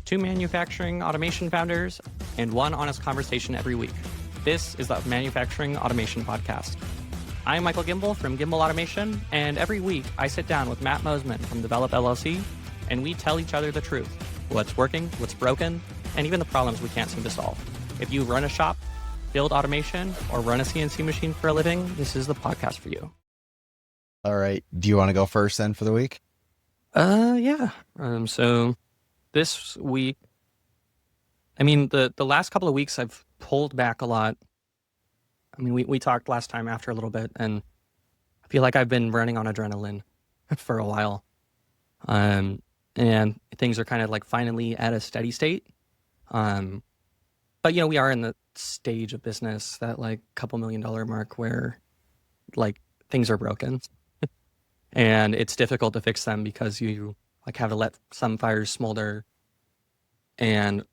2 manufacturing automation founders, and 1 honest conversation every week. This is the Manufacturing Automation Podcast. I'm Michael Gimbel from Gimbel Automation, and every week I sit down with Matt Mosman from Develop LLC, and we tell each other the truth. What's working, what's broken, and even the problems we can't seem to solve. If you run a shop, build automation, or run a CNC machine for a living, this is the podcast for you. All right. Do you want to go first then for the week? Yeah. So this week, I mean, the last couple of weeks I've pulled back a lot. I mean, we talked last time after a little bit, and I feel like I've been running on adrenaline for a while. And things are kind of like finally at a steady state. But, you know, we are in the stage of business, that like couple $1 million mark where like things are broken. And it's difficult to fix them because you like have to let some fires smolder and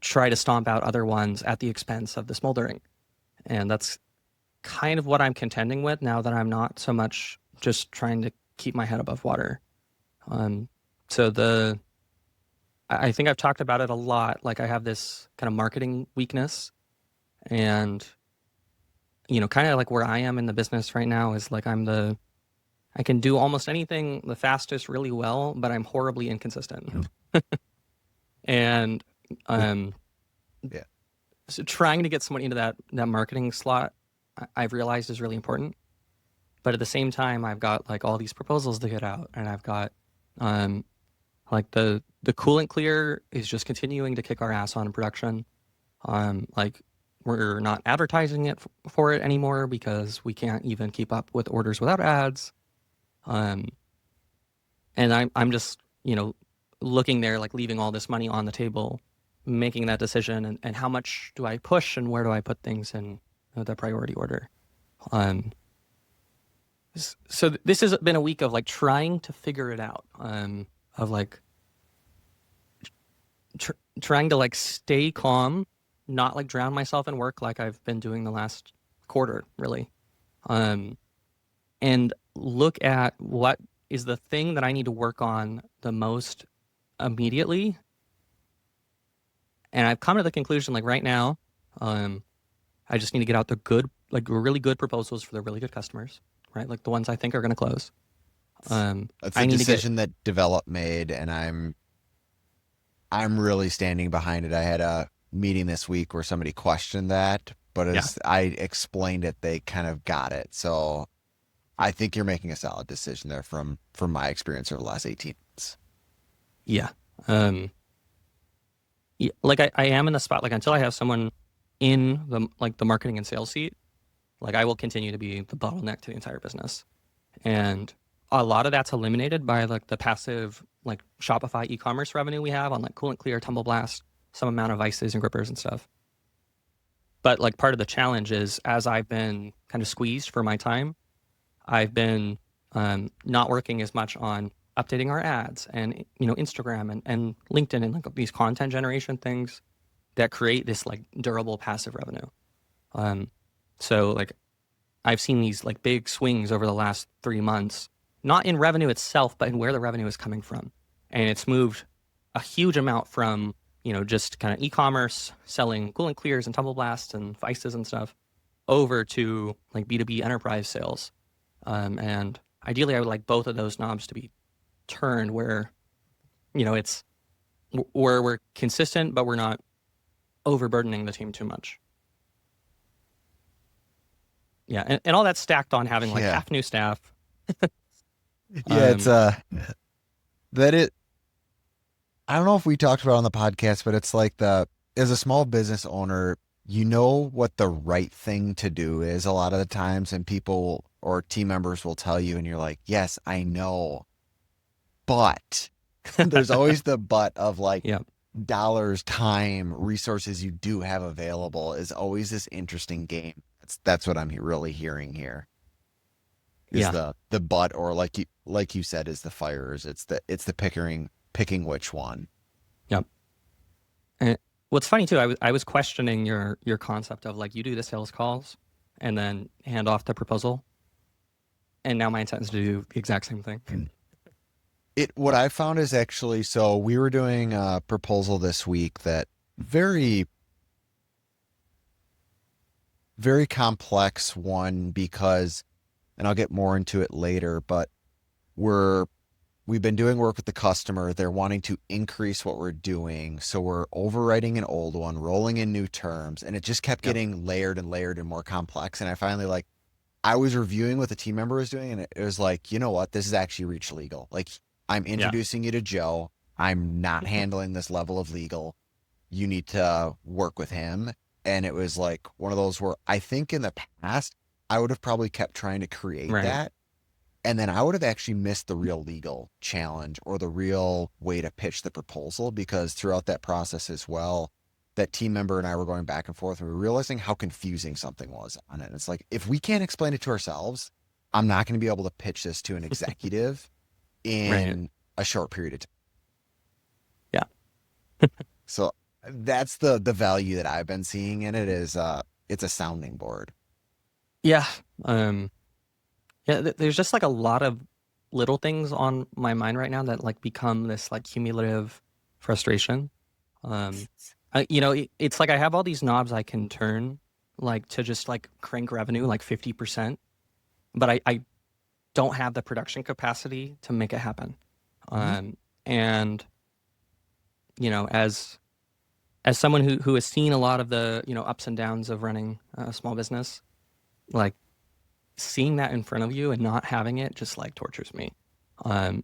try to stomp out other ones at the expense of the smoldering. And that's kind of what I'm contending with now that I'm not so much just trying to keep my head above water. So I think I've talked about it a lot. Like I have this kind of marketing weakness, and you know, kind of like where I am in the business right now is like I can do almost anything the fastest really well, but I'm horribly inconsistent. And Yeah. so trying to get someone into that marketing slot, I've realized is really important. But at the same time, I've got like all these proposals to get out, and I've got like the coolant clear is just continuing to kick our ass on production. Like we're not advertising it for it anymore because we can't even keep up with orders without ads. And I'm just, you know, looking there, like leaving all this money on the table, making that decision, and how much do I push and where do I put things in the priority order. So this has been a week of like trying to figure it out, of like trying to like stay calm, not like drown myself in work like I've been doing the last quarter, really. And look at what is the thing that I need to work on the most immediately. And I've come to the conclusion, like right now, I just need to get out the good, like really good proposals for the really good customers, right? Like the ones I think are going to close. That's a decision that Develop made, and I'm really standing behind it. I had a meeting this week where somebody questioned that, but as I explained it, they kind of got it. So I think you're making a solid decision there from my experience over the last 18 months. Yeah. Yeah, like I am in the spot, like until I have someone in the marketing and sales seat, like I will continue to be the bottleneck to the entire business. And a lot of that's eliminated by like the passive like Shopify e-commerce revenue we have on like Coolant Clear, Tumble Blast, some amount of vices and grippers and stuff. But like part of the challenge is, as I've been kind of squeezed for my time, I've been not working as much on updating our ads and, you know, Instagram and LinkedIn and like these content generation things that create this like durable passive revenue. So like I've seen these like big swings over the last 3 months, not in revenue itself, but in where the revenue is coming from. And it's moved a huge amount from, you know, just kind of e-commerce selling coolant clears and tumble blasts and vices and stuff over to like B2B enterprise sales. And ideally I would like both of those knobs to be turned where, you know, it's where we're consistent, but we're not overburdening the team too much. Yeah. And all that's stacked on having like half new staff. It's I don't know if we talked about it on the podcast, but it's like as a small business owner, you know what the right thing to do is a lot of the times, and people or team members will tell you, and you're like, yes, I know. But there's always the but of like dollars, time, resources you do have available is always this interesting game. That's what I'm really hearing here. Is the but, or like you said, is the fires. It's the picking which one. Yep. And what's funny too, I was questioning your concept of like you do the sales calls and then hand off the proposal, and now my intent is to do the exact same thing. What I found is actually, so we were doing a proposal this week that very, very complex one because, and I'll get more into it later, but we're we've been doing work with the customer. They're wanting to increase what we're doing. So we're overwriting an old one, rolling in new terms, and it just kept Yep. getting layered and layered and more complex. And I finally like I was reviewing what the team member was doing, and it was like, you know what? This is actually reach legal. Like, I'm Yeah. introducing you to Joe. I'm not handling this level of legal. You need to work with him. And it was like one of those where I think in the past, I would have probably kept trying to create Right. that. And then I would have actually missed the real legal challenge or the real way to pitch the proposal because throughout that process as well, that team member and I were going back and forth and we were realizing how confusing something was on it. And it's like, if we can't explain it to ourselves, I'm not going to be able to pitch this to an executive Right. in a short period of time. Yeah. So that's the value that I've been seeing in it is it's a sounding board. Yeah. Um, yeah, there's just like a lot of little things on my mind right now that like become this like cumulative frustration. Um, it's like I have all these knobs I can turn like to just like crank revenue like 50%, but I don't have the production capacity to make it happen. Mhm. And as someone who has seen a lot of the ups and downs of running a small business, like seeing that in front of you and not having it just like tortures me. Um,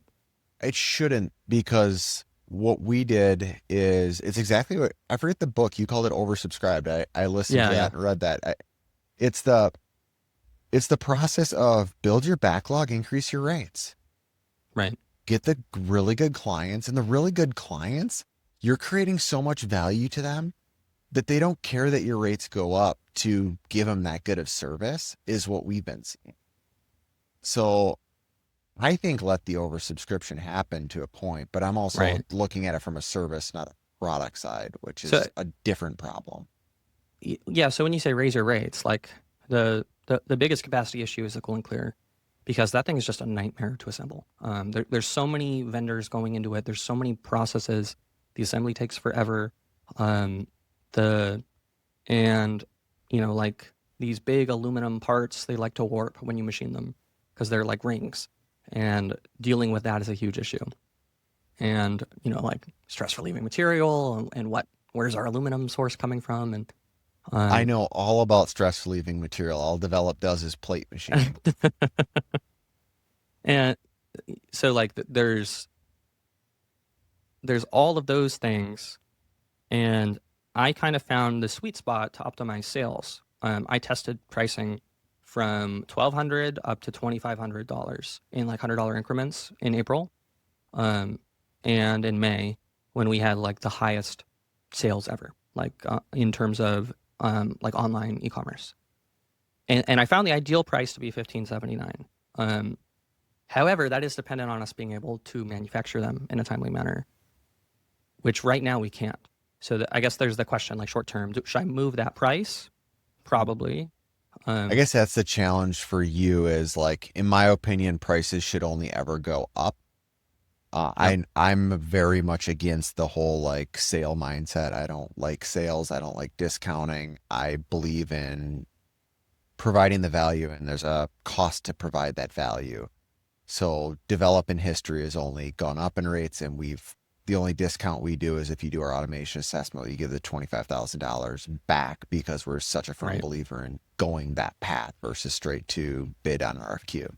It shouldn't because what we did is it's exactly what I forget the book you called it oversubscribed. I listened to yeah, yeah, that and read that. It's the it's the process of build your backlog, increase your rates, right, get the really good clients, and the really good clients, you're creating so much value to them that they don't care that your rates go up to give them that good of service is what we've been seeing. So I think let the oversubscription happen to a point, but I'm also right. looking at it from a service, not a product side, which So is a different problem. yeah, so when you say raise your rates, like the biggest capacity issue is the cool and clear, because that thing is just a nightmare to assemble. There's so many vendors going into it. There's so many processes. The assembly takes forever. Um, the and like these big aluminum parts, they like to warp when you machine them because they're like rings, and dealing with that is a huge issue. And like stress relieving material and where's our aluminum source coming from, and I um, know all about stress relieving material. All Develop does is plate machining. and so like there's all of those things, and I kind of found the sweet spot to optimize sales. I tested pricing from 1,200 up to $2,500 in like $100 increments in April, um, and in May when we had like the highest sales ever, like in terms of like online e-commerce. And I found the ideal price to be 1579. However, that is dependent on us being able to manufacture them in a timely manner, which right now we can't. So I guess there's the question, like short term, should I move that price? Probably. I Um, guess that's the challenge for you is like, in my opinion, prices should only ever go up. yep. I'm very much against the whole like sale mindset. I don't like sales. I don't like discounting. I believe in providing the value and there's a cost to provide that value. So develop in history has only gone up in rates and the only discount we do is if you do our automation assessment, you give the $25,000 back because we're such a firm Right. believer in going that path versus straight to bid on RFQ.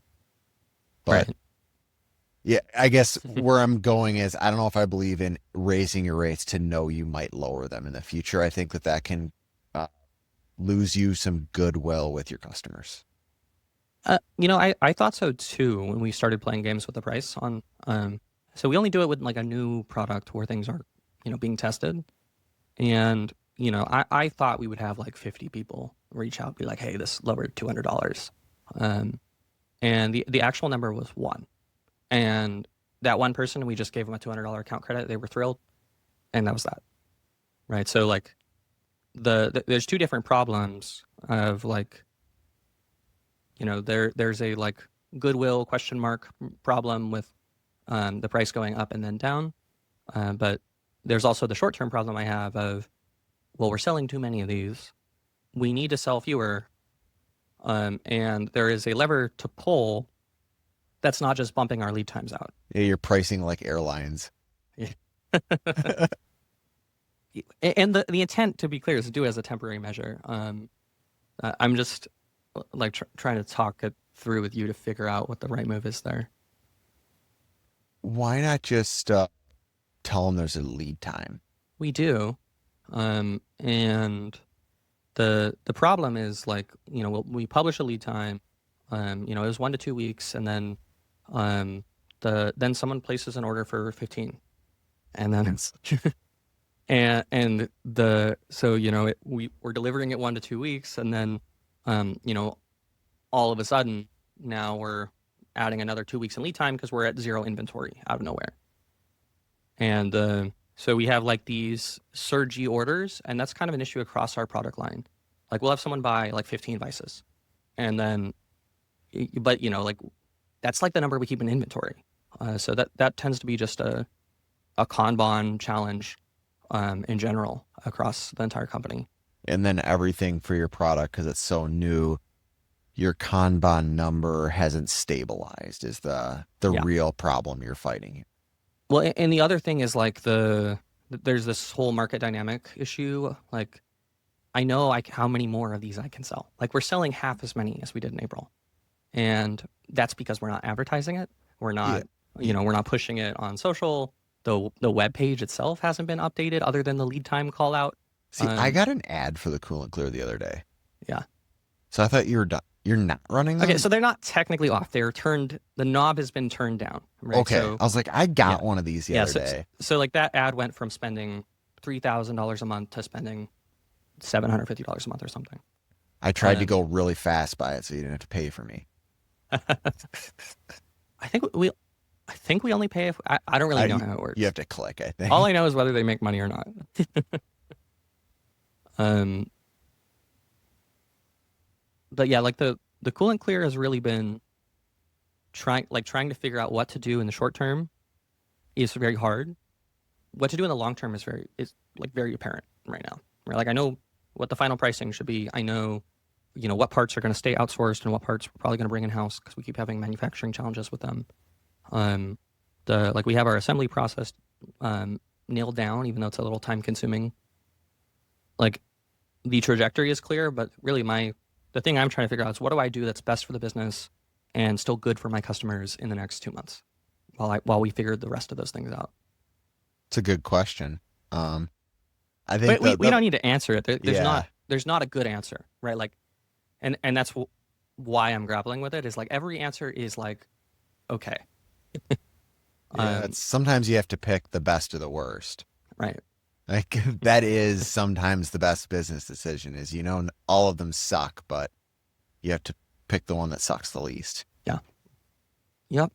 But Right. yeah, I guess where I'm going is I don't know if I believe in raising your rates to know you might lower them in the future. I think that can uh, lose you some goodwill with your customers. I thought so too when we started playing games with the price on. So we only do it with like a new product where things are, being tested. And, I thought we would have like 50 people reach out, be like, hey, this lowered $200. Um, and the actual number was one. And that one person, we just gave them a $200 account credit. They were thrilled. And that was that. Right. So like there's two different problems of like, there's a like goodwill question mark problem with the price going up and then down. But there's also the short term problem I have of, well, we're selling too many of these. We need to sell fewer. And there is a lever to pull that's not just bumping our lead times out. Yeah, you're pricing like airlines. Yeah. And the intent, to be clear, is to do it as a temporary measure. I'm just like trying to talk it through with you to figure out what the right move is there. Why not just tell them there's a lead time? We do, and the problem is, like, we publish a lead time. It was 1 to 2 weeks, and then then someone places an order for 15, and then it's we're delivering it 1 to 2 weeks, and then all of a sudden now we're adding another 2 weeks in lead time because we're at zero inventory out of nowhere. And so we have like these surgy orders, and that's kind of an issue across our product line. Like, we'll have someone buy like 15 vices, and then, but like, that's like the number we keep in inventory. So that tends to be just a Kanban challenge in general across the entire company. And then everything for your product, because it's so new, your Kanban number hasn't stabilized is the Yeah. real problem you're fighting. Well, and the other thing is, like, there's this whole market dynamic issue. Like, I know how many more of these I can sell. Like, we're selling half as many as we did in April. And that's because we're not advertising it. We're not, we're not pushing it on social. The web page itself hasn't been updated other than the lead time call out. See, I got an ad for the Cool and Clear the other day. Yeah. So I thought you were done. You're not running them? Okay, so they're not technically off. They're turned, the knob has been turned down. Right? Okay. So, I was like, I got one of these the other day. So like, that ad went from spending $3,000 a month to spending $750 a month or something. I tried to go really fast by it so you didn't have to pay for me. I think we only pay if I don't really know how it works. You have to click, I think. All I know is whether they make money or not. But yeah, like, the Cool and Clear has really been trying to figure out what to do in the short term is very hard. What to do in the long term is very apparent right now. Right? Like, I know what the final pricing should be. I know, what parts are going to stay outsourced and what parts we're probably going to bring in house because we keep having manufacturing challenges with them. We have our assembly process nailed down, even though it's a little time consuming. Like, the trajectory is clear, but really the thing I'm trying to figure out is, what do I do that's best for the business and still good for my customers in the next 2 months while we figure the rest of those things out. It's a good question. I think we don't need to answer it. There's not a good answer, right? Like, and that's why I'm grappling with it, is like, every answer is like, okay. Sometimes you have to pick the best of the worst. Right. Like, that is sometimes the best business decision is, all of them suck, but you have to pick the one that sucks the least. Yeah. Yep.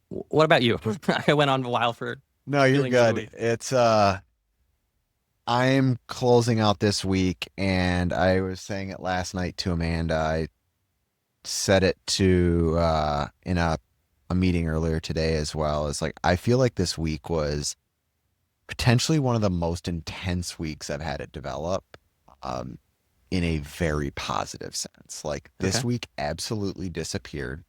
What about you? I went on a while for. No, you're good. It's I'm closing out this week, and I was saying it last night to Amanda. I said it to in a meeting earlier today as well. It's like, I feel like this week was potentially one of the most intense weeks I've had it develop, in a very positive sense. Like, this week absolutely disappeared.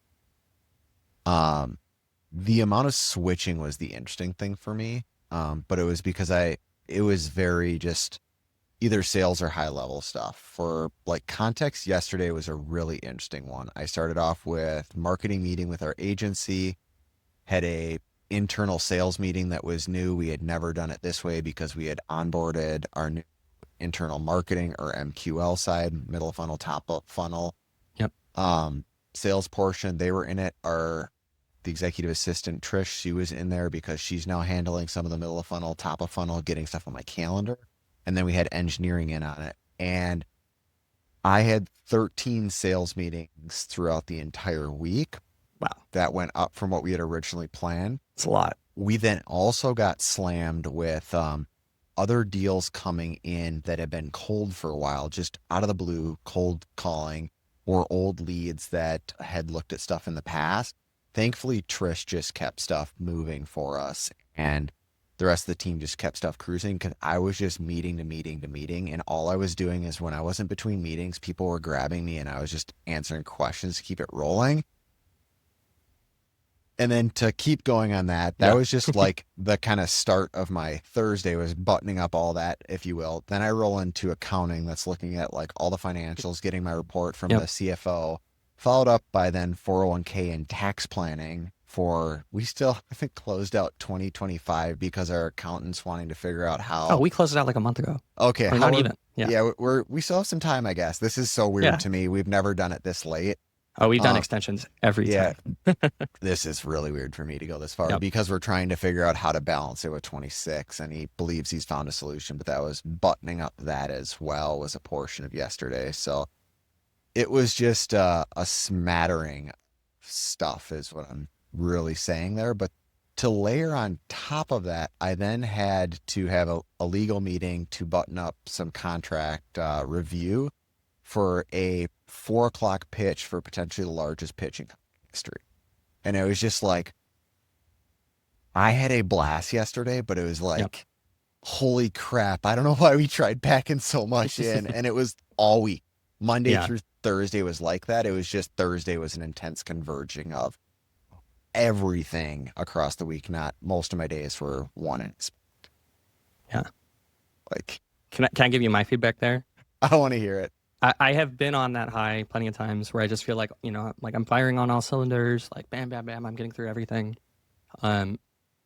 The amount of switching was the interesting thing for me. But it was because it was very just either sales or high level stuff. For like context, yesterday was a really interesting one. I started off with marketing meeting with our agency, had a internal sales meeting that was new. We had never done it this way because we had onboarded our new internal marketing or MQL side, middle funnel, top of funnel. Yep. Sales portion, they were in it. The executive assistant, Trish, she was in there because she's now handling some of the middle of funnel, top of funnel, getting stuff on my calendar. And then we had engineering in on it. And I had 13 sales meetings throughout the entire week. Wow. That went up from what we had originally planned. It's a lot. We then also got slammed with other deals coming in that had been cold for a while, just out of the blue, cold calling. or old leads that had looked at stuff in the past. Thankfully, Trish just kept stuff moving for us, and the rest of the team just kept stuff cruising because I was just meeting to meeting to meeting. And all I was doing is when I wasn't between meetings, people were grabbing me and I was just answering questions to keep it rolling. And then to keep going on that, that Yeah. was just like the kind of start of my Thursday was buttoning up all that, if you will. Then I roll into accounting that's looking at like all the financials, getting my report from the Yep. CFO, followed up by then 401k and tax planning for we still I think closed out 2025 because our accountants wanting to figure out Oh, how we closed it out like a month ago, okay, or how not we're even. Yeah. yeah, we still have some time, I guess. This is so weird Yeah. to me. We've never done it this late. Oh, we've done Uh, extensions every yeah, time. this is really weird for me to go this far Yep. because we're trying to figure out how to balance it with 26 and he believes he's found a solution, but that was buttoning up that as well was a portion of yesterday. So it was just a smattering of stuff is what I'm really saying there. But to layer on top of that, I then had to have a legal meeting to button up some contract review for a 4 o'clock pitch for potentially the largest pitch in history. And it was just like, I had a blast yesterday, but it was Yep. like, holy crap. I don't know why we tried packing so much in. And it was all week. Monday Yeah. through Thursday was like that. It was just Thursday was an intense converging of everything across the week. Not most of my days were one. Yeah. Like, Can I give you my feedback there? I don't want to hear it. I have been on that high plenty of times where I just feel like, like I'm firing on all cylinders, like bam, bam, bam, I'm getting through everything. Um,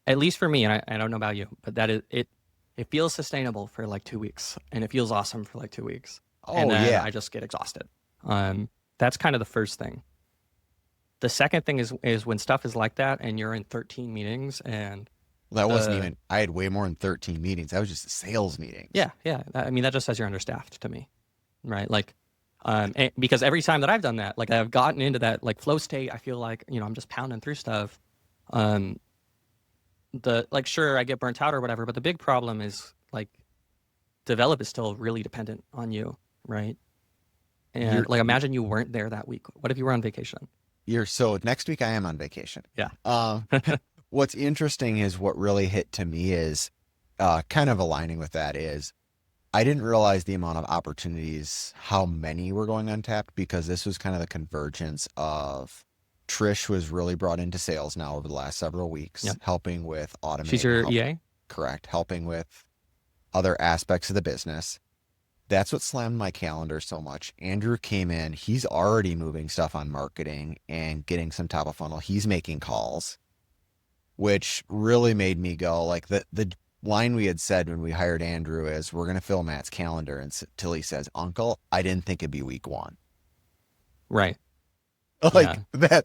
at least for me, and I don't know about you, but that is it. It feels sustainable for like 2 weeks, and it feels awesome for like 2 weeks, and Oh, then yeah. I just get exhausted. That's kind of the first thing. The second thing is when stuff is like that, and you're in 13 meetings, and That wasn't the even, I had way more than 13 meetings. That was just sales meetings. yeah, I mean that just says you're understaffed to me, right? Like, because every time that I've done that, like I've gotten into that like flow state, I feel like I'm just pounding through stuff. Um, the like sure I get burnt out or whatever, but the big problem is like develop is still really dependent on you, right? And You're, like imagine you weren't there that week. What if you were on vacation? so next week I am on vacation. Yeah. Um, what's interesting is what really hit to me is kind of aligning with that is I didn't realize the amount of opportunities, how many were going untapped because this was kind of the convergence of Trish was really brought into sales now over the last several weeks, Yep. helping with She's automate, your EA? correct, helping with other aspects of the business. That's what slammed my calendar so much. Andrew came in, he's already moving stuff on marketing and getting some top of funnel. He's making calls, which really made me go like the line we had said when we hired Andrew is we're going to fill Matt's calendar until he says, Uncle, I didn't think it'd be week one. Right. Like Yeah.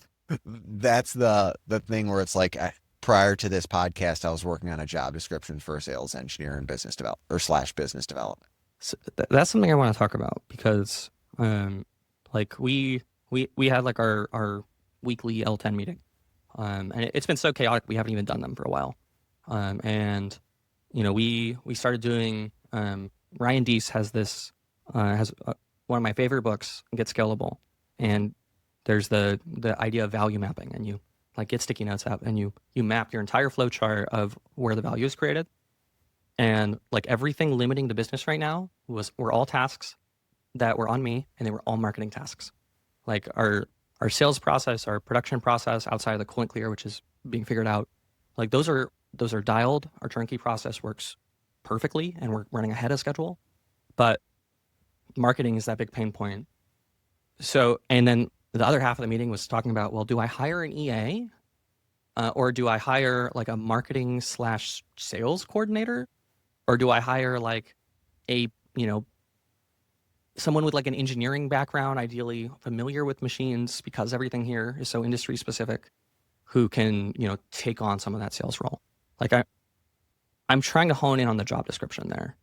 that's the thing where it's like prior to this podcast, I was working on a job description for a sales engineer and business develop or slash business development. So that's something I want to talk about because like we had like our weekly L10 meeting. And it's been so chaotic we haven't even done them for a while. And we started doing Ryan Deese has this has one of my favorite books, Get Scalable, and there's the idea of value mapping, and you like get sticky notes out and you map your entire flow chart of where the value is created, and like everything limiting the business right now were all tasks that were on me, and they were all marketing tasks, like our sales process, our production process outside of the coolant clear, which is being figured out, like those are dialed. Our turnkey process works perfectly, and we're running ahead of schedule. But marketing is that big pain point. So, and then the other half of the meeting was talking about, well, do I hire an EA or do I hire like a marketing slash sales coordinator, or do I hire like a someone with like an engineering background, ideally familiar with machines because everything here is so industry specific, who can take on some of that sales role. Like I'm trying to hone in on the job description there.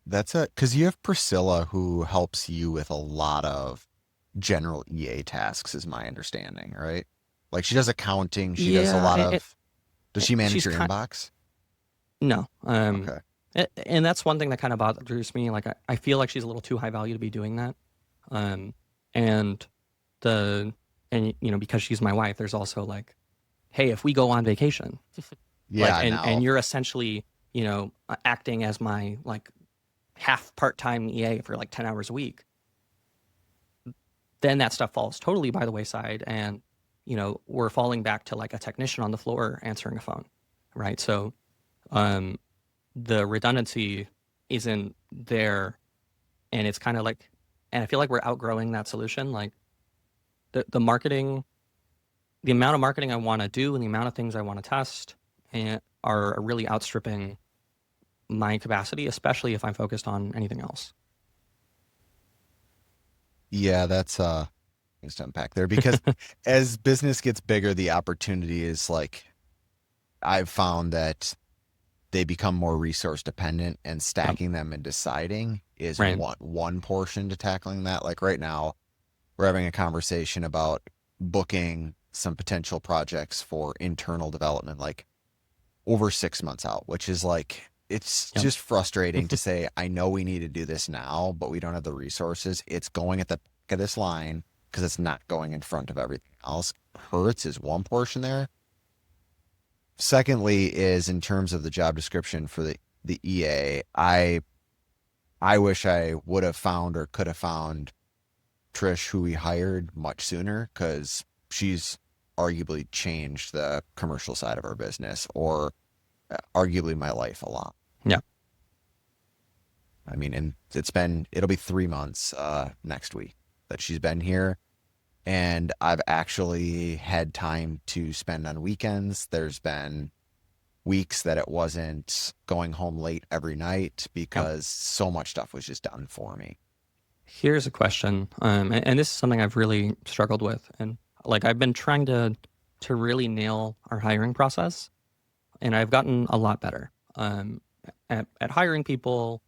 That's it. Because you have Priscilla who helps you with a lot of general EA tasks, is my understanding, right? Like she does accounting. She does a Yeah, lot of, does she manage she's your inbox? no. Okay. And that's one thing that kind of bothers me. Like I feel like she's a little too high value to be doing that. And the and because she's my wife, there's also like, hey, if we go on vacation, like, Yeah, and no. you're essentially acting as my like half part-time EA for like 10 hours a week, then that stuff falls totally by the wayside, and we're falling back to like a technician on the floor answering a phone, right? So um the redundancy isn't there, and it's kind of like, and I feel like we're outgrowing that solution. Like the marketing, the amount of marketing I want to do and the amount of things I want to test and are really outstripping my capacity, especially if I'm focused on anything else. Yeah, that's things to unpack there because as business gets bigger, the opportunity is like I've found that they become more resource dependent and Yep. stacking them and deciding is Right. one portion to tackling that. Like right now, we're having a conversation about booking some potential projects for internal development, like over 6 months out, which is like it's Yep. just frustrating to say, I know we need to do this now, but we don't have the resources. It's going at the back of this line because it's not going in front of everything else. Hurts is one portion there. Secondly, is in terms of the job description for the EA, I wish I would have found or could have found Trish, who we hired much sooner, because she's arguably changed the commercial side of our business, or arguably my life a lot. Yeah. I mean, and it'll be 3 months next week that she's been here. And I've actually had time to spend on weekends. There's been weeks that it wasn't going home late every night Yep. because so much stuff was just done for me. Here's a question, and this is something I've really struggled with, and like I've been trying to really nail our hiring process, and I've gotten a lot better at hiring people.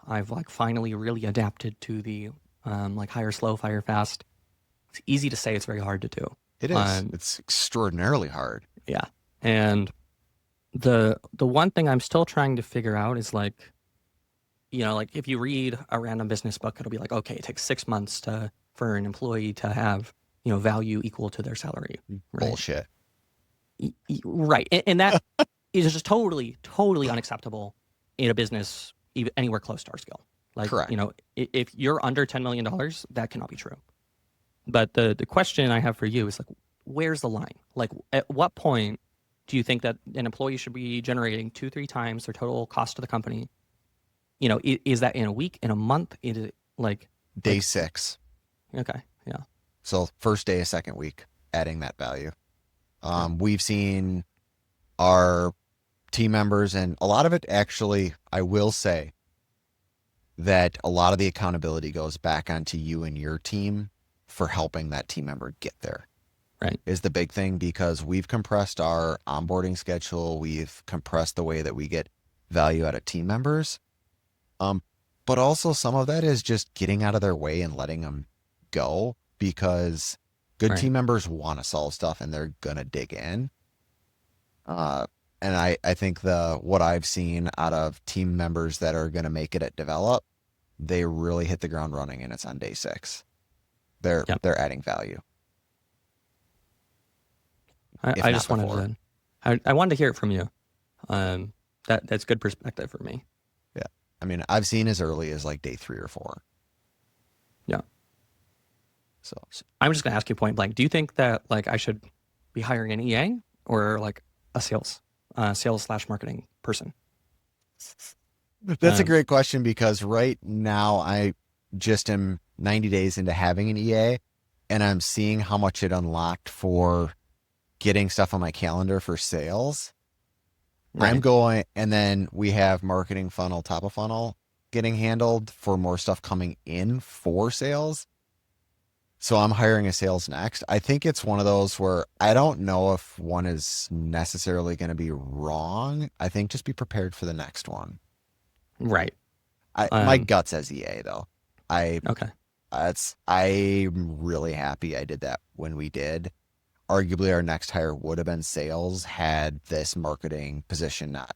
I've like finally really adapted to the like hire slow, fire fast. It's easy to say, it's very hard to do. It is. Um, It's extraordinarily hard. yeah, and the one thing I'm still trying to figure out is like, like if you read a random business book, it'll be like, okay, it takes 6 months to for an employee to have value equal to their salary, right? Bullshit. Right, and that is just totally, totally unacceptable in a business even anywhere close to our scale. Like, Correct. if you're under $10 million, that cannot be true. But the question I have for you is like, where's the line? Like, at what point do you think that an employee should be generating 2, 3 times their total cost to the company? Is that in a week, in a month? Is it Day like 6. okay, yeah, So first day of second week, adding that value. yeah, We've seen our team members, and a lot of it actually, I will say that a lot of the accountability goes back onto you and your team for helping that team member get there right, is the big thing because we've compressed our onboarding schedule. We've compressed the way that we get value out of team members. Um, but also some of that is just getting out of their way and letting them go because good right. team members want to solve stuff and they're gonna dig in. Uh, and I think what I've seen out of team members that are gonna make it at develop, they really hit the ground running and it's on day 6. They're Yeah. they're adding value, I, if I not just wanted before. to, I wanted to hear it from you. That's good perspective for me. Yeah. I mean, I've seen as early as like day 3 or 4. Yeah. So So I'm just gonna ask you point blank. Do you think that like I should be hiring an EA or like a sales slash marketing person? that's a Um, great question because right now I just am 90 days into having an EA and I'm seeing how much it unlocked for getting stuff on my calendar for sales. I'm right. going, and then we have marketing funnel, top of funnel getting handled for more stuff coming in for sales. So I'm hiring a sales next. I think it's one of those where I don't know if one is necessarily going to be wrong. I think just be prepared for the next one. Right. My Um, gut says EA though. I okay. I'm really happy I did that when we did. Arguably our next hire would have been sales had this marketing position not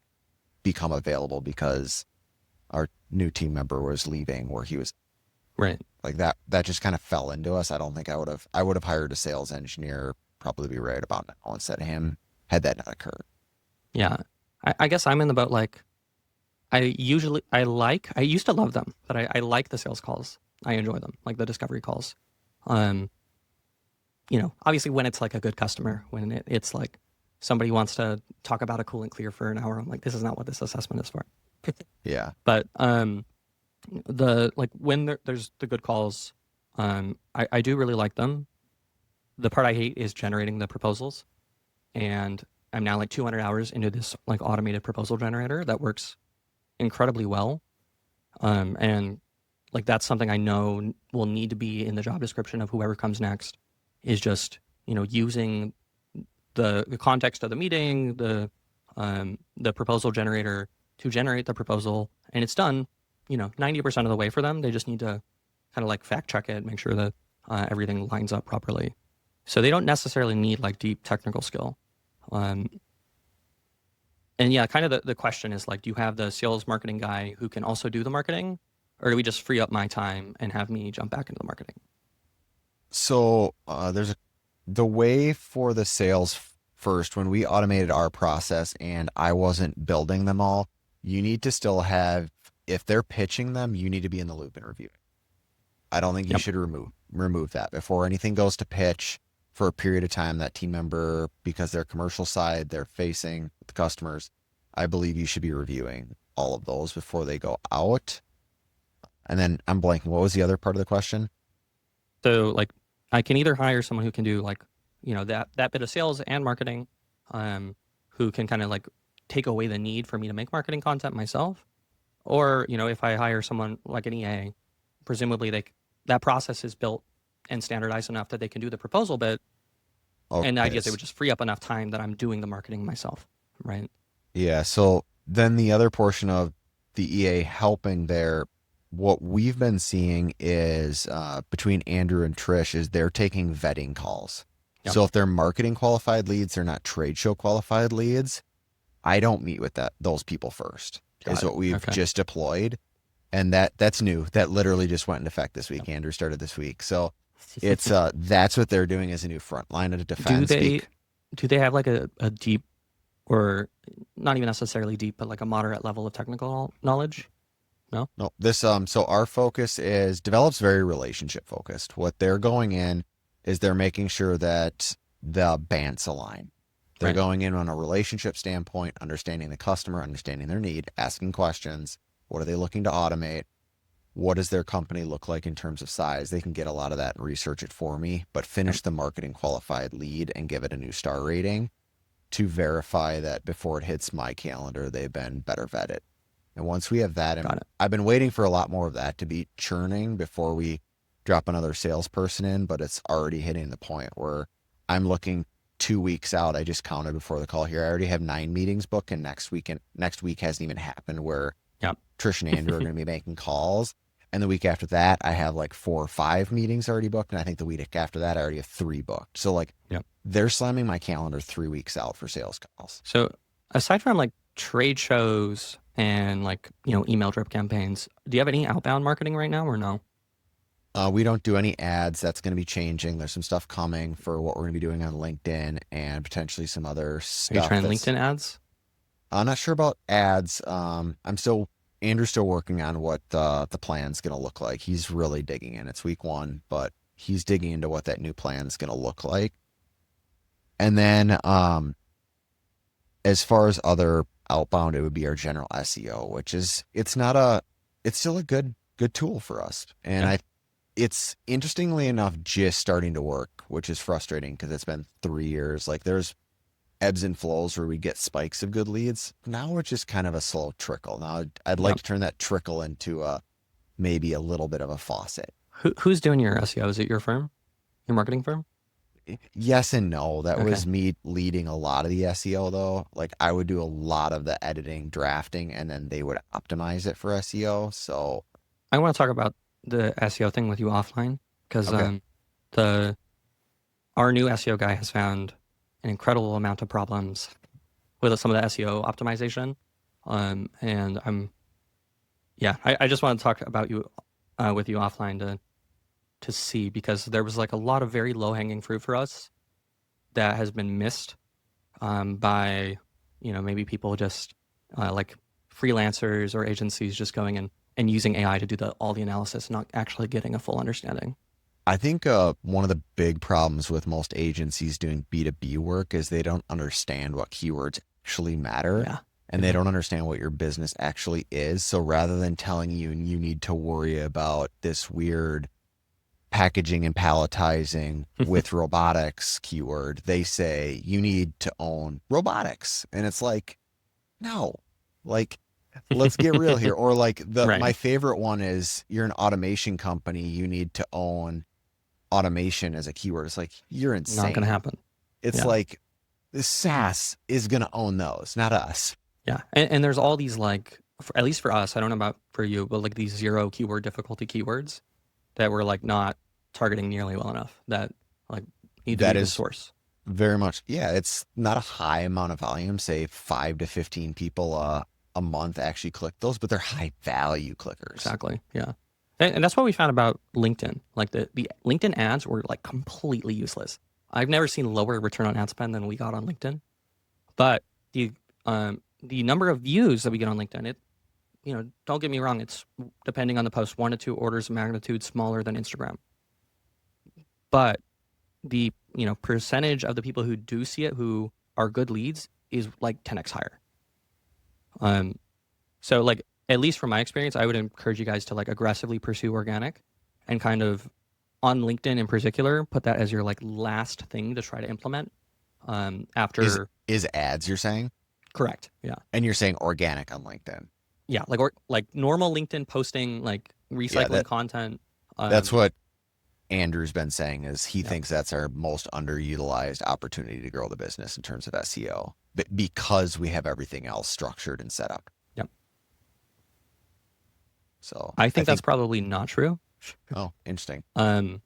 become available because our new team member was leaving where he was Right. Like that just kind of fell into us. I don't think I would have hired a sales engineer probably be right about now instead of him had that not occurred. Yeah. I guess I'm in the boat like I used to love them, but I like the sales calls. I enjoy them, like the discovery calls. Um, obviously when it's like a good customer, when it's like somebody wants to talk about a coolant clear for an hour, I'm like, this is not what this assessment is for. Yeah. But the like when there's the good calls, I do really like them. The part I hate is generating the proposals, and I'm now like 200 hours into this like automated proposal generator that works incredibly well. And like that's something I know will need to be in the job description of whoever comes next, is just using the context of the meeting, the proposal generator to generate the proposal, and it's done 90% of the way for them. They just need to kind of like fact check it, make sure that everything lines up properly. So they don't necessarily need like deep technical skill. Um, and yeah, kind of the question is like, do you have the sales marketing guy who can also do the marketing, or do we just free up my time and have me jump back into the marketing? So the way for the sales first, when we automated our process and I wasn't building them all, you need to still have, if they're pitching them, you need to be in the loop and review. I don't think you Yep. should remove that before anything goes to pitch for a period of time. That team member, because they're commercial side, they're facing the customers. I believe you should be reviewing all of those before they go out. And then I'm blanking. What was the other part of the question? So like I can either hire someone who can do like, that bit of sales and marketing, who can kind of like take away the need for me to make marketing content myself. Or, if I hire someone like an EA, presumably that process is built and standardized enough that they can do the proposal bit. And the Okay. idea is they would just free up enough time that I'm doing the marketing myself. Right. Yeah. So then the other portion of the EA helping there, what we've been seeing is between Andrew and Trish is they're taking vetting calls. Yep. So if they're marketing qualified leads, they're not trade show qualified leads. I don't meet with those people first, Got is it. what we've Okay. just deployed. And that's new. That literally just went into effect this week. Yep. Andrew started this week. So it's that's what they're doing as a new front line of do defense. they do they have like a deep, or not even necessarily deep, but like a moderate level of technical knowledge? No? No, this so our focus is develops very relationship focused. What they're going in is they're making sure that the bands align. They're Right. going in on a relationship standpoint, understanding the customer, understanding their need, asking questions. What are they looking to automate? What does their company look like in terms of size? They can get a lot of that and research it for me, but Yep. finish the marketing qualified lead and give it a new star rating to verify that before it hits my calendar, they've been better vetted. And once we have that, Got and it. I've been waiting for a lot more of that to be churning before we drop another salesperson in, but it's already hitting the point where I'm looking 2 weeks out. I just counted before the call here. I already have 9 meetings booked, and next week hasn't even happened where Yep. Trish and Andrew are going to be making calls. And the week after that, I have like 4 or 5 meetings already booked. And I think the week after that, I already have 3 booked. So like Yep. they're slamming my calendar 3 weeks out for sales calls. So aside from like trade shows and like, email drip campaigns, do you have any outbound marketing right now or no? We don't do any ads. That's going to be changing. There's some stuff coming for what we're going to be doing on LinkedIn and potentially some other Are you stuff trying that's LinkedIn ads? I'm not sure about ads. Andrew's still working on what the plan's going to look like. He's really digging in. It's week 1, but he's digging into what that new plan is going to look like. And then as far as other outbound, it would be our general SEO, which is it's still a good tool for us. And Yeah. it's interestingly enough just starting to work, which is frustrating because it's been 3 years. Like there's ebbs and flows where we get spikes of good leads. Now it's just kind of a slow trickle. Now I'd like Yep. to turn that trickle into maybe a little bit of a faucet. Who's doing your SEO? Is it your firm? Your marketing firm? Yes and no. That Okay. was me leading a lot of the SEO though. Like I would do a lot of the editing, drafting, and then they would optimize it for SEO. So I want to talk about the SEO thing with you offline, because okay. the our new SEO guy has found an incredible amount of problems with some of the SEO optimization. And I just want to talk about you with you offline to to see, because there was like a lot of very low hanging fruit for us that has been missed by, maybe people just like freelancers or agencies just going and using AI to do all the analysis, not actually getting a full understanding. I think one of the big problems with most agencies doing B2B work is they don't understand what keywords actually matter, Yeah. and they Mhm. don't understand what your business actually is. So rather than telling you you need to worry about this weird packaging and palletizing with robotics keyword, they say you need to own robotics. And it's like, no, like, let's get real here. Or like Right. my favorite one is you're an automation company, you need to own automation as a keyword. It's like, you're Not going to insane. happen. It's Yeah. like the SaaS is going to own those, not us. Yeah. And there's all these like, at least for us, I don't know about for you, but like these zero keyword difficulty keywords that we're like not targeting nearly well enough that like need to be That the is source. very much, yeah, it's not a high amount of volume, say 5 to 15 people a month actually click those, but they're high value clickers. Exactly. Yeah. And that's what we found about LinkedIn. Like the LinkedIn ads were like completely useless. I've never seen lower return on ad spend than we got on LinkedIn. But the number of views that we get on LinkedIn, don't get me wrong, it's depending on the post, 1 to 2 orders of magnitude smaller than Instagram. But the percentage of the people who do see it who are good leads is like 10x higher. Um, so like at least from my experience, I would encourage you guys to like aggressively pursue organic and kind of on LinkedIn in particular, put that as your like last thing to try to implement. Is After is ads you're saying? correct, yeah, And you're saying organic on LinkedIn. yeah, like normal LinkedIn posting, like Yeah, recycling content. that's Um, what Andrew's been saying is he yeah, thinks that's our most underutilized opportunity to grow the business in terms of SEO, but because we have everything else structured and set up. yeah. So I I think that's think, probably not true. oh, interesting. Um,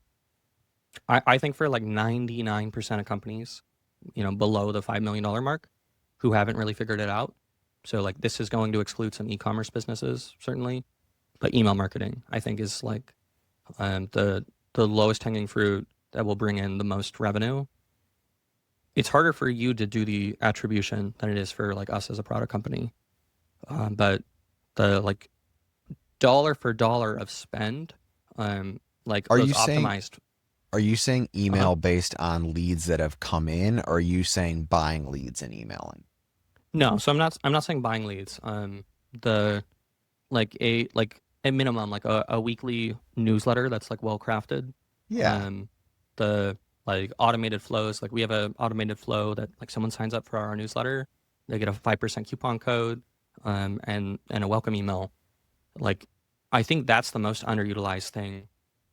I think for like 99% of companies, below the $5 million mark, who haven't really figured it out. So like this is going to exclude some e-commerce businesses certainly, but email marketing I think is like the lowest hanging fruit that will bring in the most revenue. It's harder for you to do the attribution than it is for like us as a product company. But the like dollar for dollar of spend, like Are those you saying optimized. are you saying Uh-huh. email based on leads that have come in, or are you saying buying leads and emailing? No, so I'm not saying buying leads. The like at minimum like a weekly newsletter that's like well crafted. Yeah. Um, the like automated flows, like we have a automated flow that like someone signs up for our newsletter, they get a 5% coupon code, and a welcome email. Like I think that's the most underutilized thing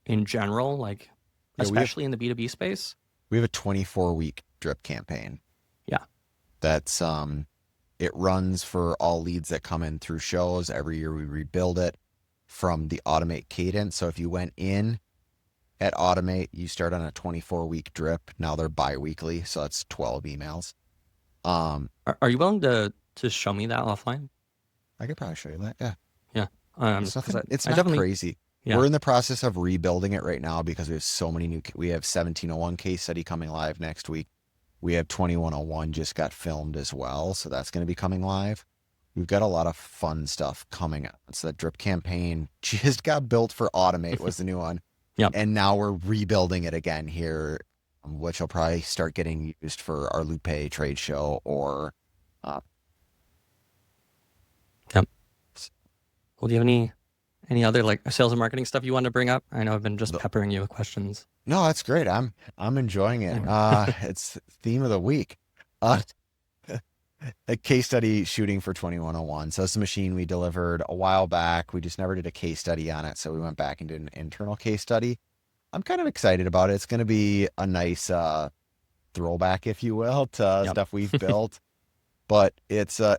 in general, like Yeah, especially in the B2B space. we have a 24-week drip campaign. Yeah. That's it runs for all leads that come in through shows. Every year we rebuild it from the automate cadence. So if you went in at automate, you start on a 24-week drip. Now they're bi-weekly, so that's 12 emails. Are you willing to show me that offline? I could probably show you that. Yeah. Yeah. It's Because nothing. It's I not definitely, crazy. yeah. We're in the process of rebuilding it right now because we have so many we have 1701 case study coming live next week. We have 2101 just got filmed as well, so that's going to be coming live. We've got a lot of fun stuff coming up. So that drip campaign just got built for Automate was the new one. Yep. And now we're rebuilding it again here, which will probably start getting used for our Lupe trade show or uh, Yep. Well, do you have any other like sales and marketing stuff you want to bring up? I know I've been just the, peppering you with questions. no, that's great. I'm enjoying it. Yeah. It's theme of the week. Uh a case study shooting for 2101. So it's a machine we delivered a while back. We just never did a case study on it. So we went back and did an internal case study. I'm kind of excited about it. It's going to be a nice throwback, if you will, to Yep. stuff we've built. But it's a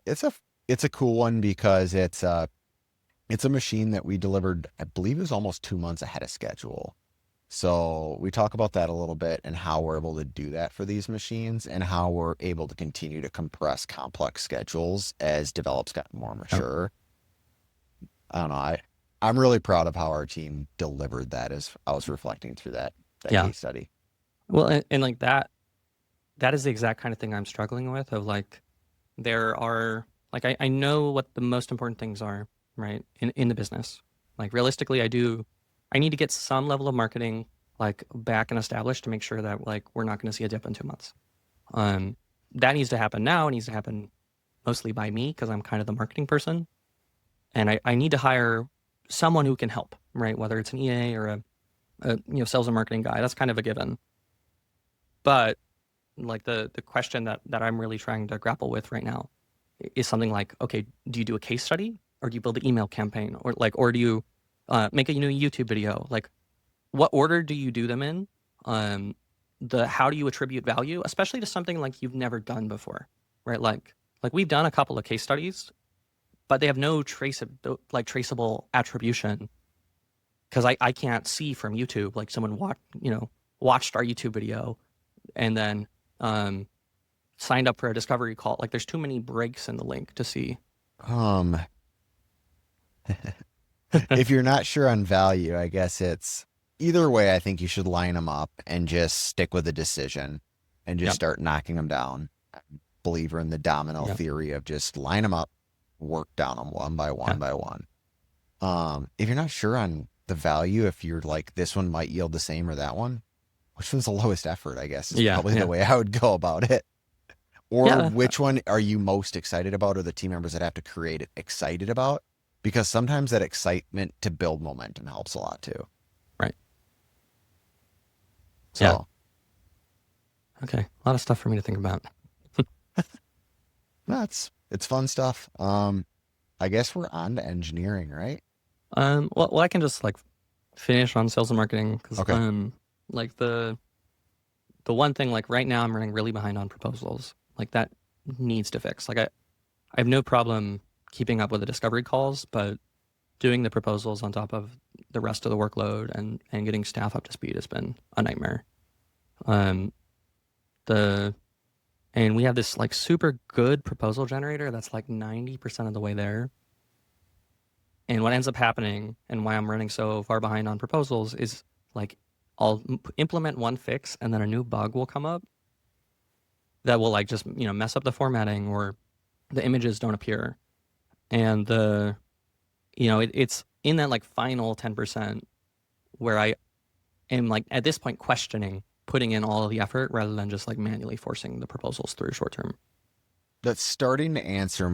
cool one because it's a machine that we delivered, I believe it was almost 2 months ahead of schedule. So we talk about that a little bit and how we're able to do that for these machines and how we're able to continue to compress complex schedules as develops gotten more Yep. mature. I don't know. I'm really proud of how our team delivered that as I was reflecting through that Yeah. case study. Well, and like that is the exact kind of thing I'm struggling with of like there are like I know what the most important things are, right? In the business. Like realistically, I need to get some level of marketing like back and established to make sure that like we're not going to see a dip in 2 months. Um that needs to happen now. It needs to happen mostly by me because I'm kind of the marketing person. And I need to hire someone who can help, right? Whether it's an EA or a sales and marketing guy. That's kind of a given. But like the question that I'm really trying to grapple with right now is something like, okay, do you do a case study or do you build an email campaign or do you make a new YouTube video? Like, what order do you do them in? Um, the how do you attribute value, especially to something like you've never done before, right? Like we've done a couple of case studies, but they have no traceable attribution because I can't see from YouTube like someone watched our YouTube video and then um, signed up for a discovery call. Like there's too many breaks in the link to see. Um, if you're not sure on value, I guess it's either way. I think you should line them up and just stick with the decision and just Yep. start knocking them down. Believer in the domino Yep. theory of just line them up, work down them one by Yeah. one by one. If you're not sure on the value, if you're like this one might yield the same or that one, which one's the lowest effort, I guess, is Yeah. probably the Yeah. way I would go about it. Or Yeah. which one are you most excited about, or the team members that have to create it excited about? Because sometimes that excitement to build momentum helps a lot too. Right. Yeah. So Okay. A lot of stuff for me to think about. that's it's fun stuff. I guess we're on to engineering, right? Well, I can just like finish on sales and marketing because Okay. like the one thing like right now I'm running really behind on proposals. Like that needs to fix. Like I have no problem keeping up with the discovery calls, but doing the proposals on top of the rest of the workload and getting staff up to speed has been a nightmare. Um, the and we have this like super good proposal generator that's like 90% of the way there. And what ends up happening and why I'm running so far behind on proposals is like I'll implement one fix and then a new bug will come up that will like just mess up the formatting or the images don't appear and it's in that like final 10% where I am like at this point questioning putting in all of the effort rather than just like manually forcing the proposals through short term. That's starting to answer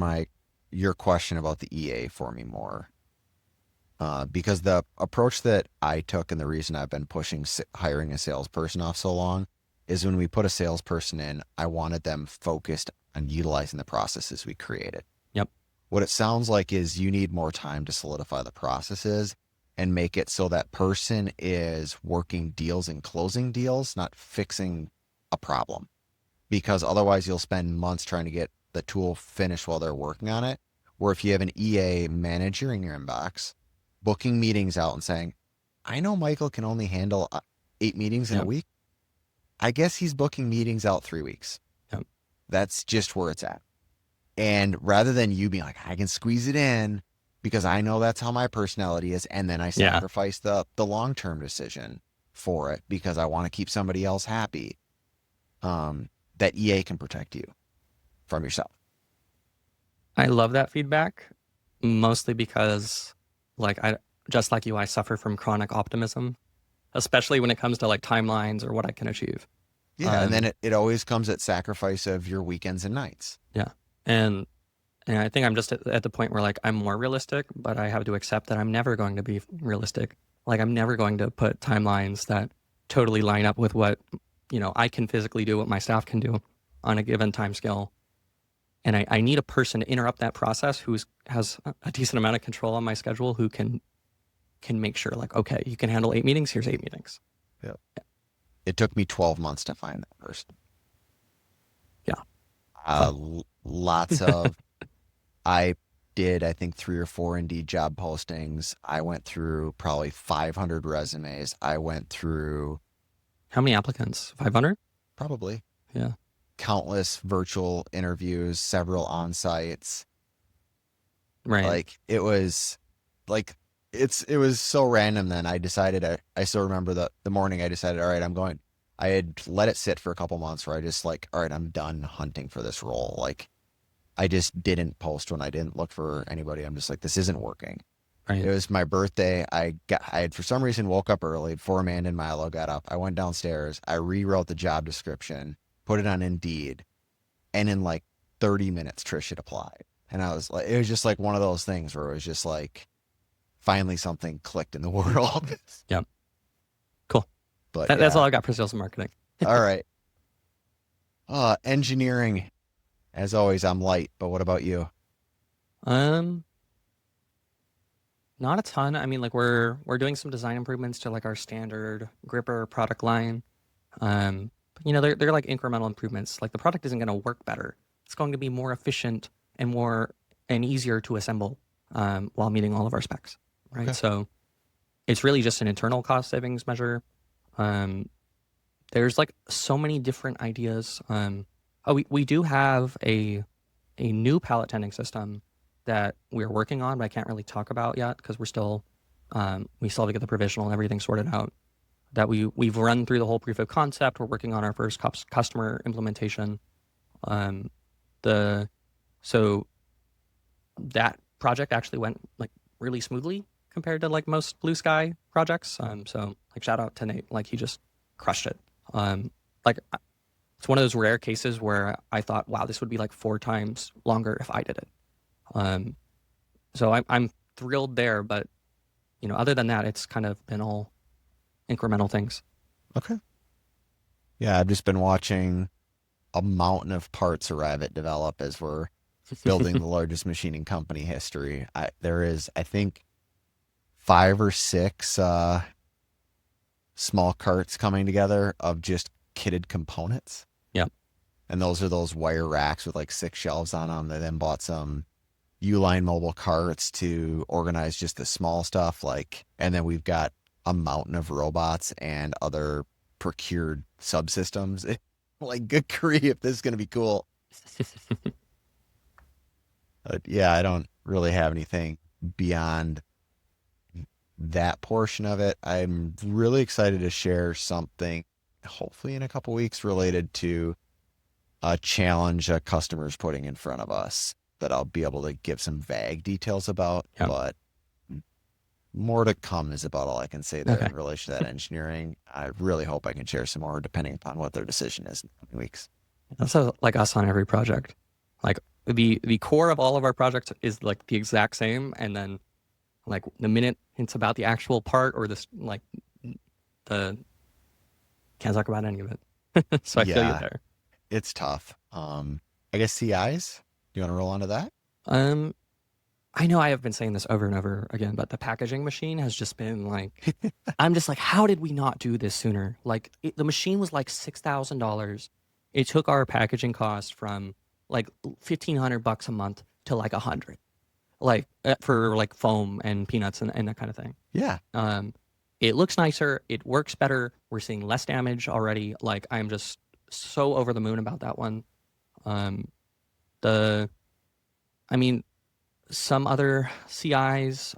your question about the EA for me more. Because the approach that I took and the reason I've been pushing hiring a salesperson off so long is when we put a salesperson in, I wanted them focused on utilizing the processes we created. Yep. What it sounds like is you need more time to solidify the processes and make it so that person is working deals and closing deals, not fixing a problem. Because otherwise you'll spend months trying to get the tool finished while they're working on it. Where if you have an EA manager in your inbox, booking meetings out and saying, I know Michael can only handle 8 meetings in a Yep. week. I guess he's booking meetings out 3 weeks. Yep. That's just where it's at. And rather than you being like, I can squeeze it in because I know that's how my personality is. And then I Yeah. sacrifice the long-term decision for it because I want to keep somebody else happy. That EA can protect you from yourself. I love that feedback mostly because like I just like you I suffer from chronic optimism, especially when it comes to like timelines or what I can achieve. Yeah. And then Um it always comes at sacrifice of your weekends and nights. yeah. And And I think I'm just at the point where like I'm more realistic, but I have to accept that I'm never going to be realistic. Like I'm never going to put timelines that totally line up with what, I can physically do, what my staff can do on a given time scale. And I need a person to interrupt that process who has a decent amount of control on my schedule who can make sure like, okay, you can handle 8 meetings, here's 8 meetings. Yeah. It took me 12 months to find that person. Yeah. Fun. Lots of, I did, I think, 3 or 4 Indeed job postings. I went through probably 500 resumes. I went through How many applicants? 500? probably Yeah. countless virtual interviews, several on sites. Right. Like it was like it was so random then. I decided I still remember the morning I decided, all right, I'm going. I had let it sit for a couple months where I just like, all right, I'm done hunting for this role. Like I just didn't post when I didn't look for anybody. I'm just like, this isn't working. It Right. was my birthday. I had for some reason woke up early before Amanda and Milo got up. I went downstairs. I rewrote the job description, put it on Indeed, and in like 30 minutes, Trish had applied. And I was like, it was just like one of those things where it was just like, finally something clicked in the world. Yeah. Cool. But That's all yeah. I got for sales and marketing. All right. Engineering. As always, I'm light, but what about you? Um, Not a ton. I mean, like we're doing some design improvements to like our standard gripper product line. But, they're like incremental improvements. Like the product isn't going to work better. It's going to be more efficient and more and easier to assemble while meeting all of our specs, right? Okay. So it's really just an internal cost savings measure. Um, there's like so many different ideas. We do have a new pallet tending system that we're working on, but I can't really talk about yet because we still have to get the provisional and everything sorted out. That we've run through the whole proof of concept. We're working on our first customer implementation. Um, the so that project actually went like really smoothly compared to like most blue sky projects. So like shout out to Nate, like he just crushed it. Like it's one of those rare cases where I thought, wow, this would be like 4 times longer if I did it. Um, so I'm thrilled there, but other than that, it's kind of been all incremental things. Okay. Yeah, I've just been watching a mountain of parts arrive at develop as we're building the largest machining company history. There is, I think, 5 or 6 small carts coming together of just kitted components. Yeah. And those are those wire racks with like 6 shelves on them. They then bought some Uline mobile carts to organize just the small stuff. And then we've got a mountain of robots and other procured subsystems. Like, good grief, this is going to be cool. But yeah, I don't really have anything beyond that portion of it. I'm really excited to share something, hopefully in a couple weeks, related to a challenge a customer's putting in front of us that I'll be able to give some vague details about, Yeah. but more to come is about all I can say there Okay. in relation to that engineering. I really hope I can share some more depending upon what their decision is in the coming weeks. That's like us on every project. Like the core of all of our projects is like the exact same, and then like the minute it's about the actual part or this like the can't talk about any of it. So I feel you Yeah, there. it's tough. I guess CIs. Do you want to roll onto that? Um, I know I have been saying this over and over again, but the packaging machine has just been like, I'm just like, how did we not do this sooner? Like the machine was like $6,000. It took our packaging cost from like $1,500 a month to like 100, like for like foam and peanuts and that kind of thing. Yeah. It looks nicer. It works better. We're seeing less damage already. Like I'm just so over the moon about that one. Um, the, I mean, some other CIs,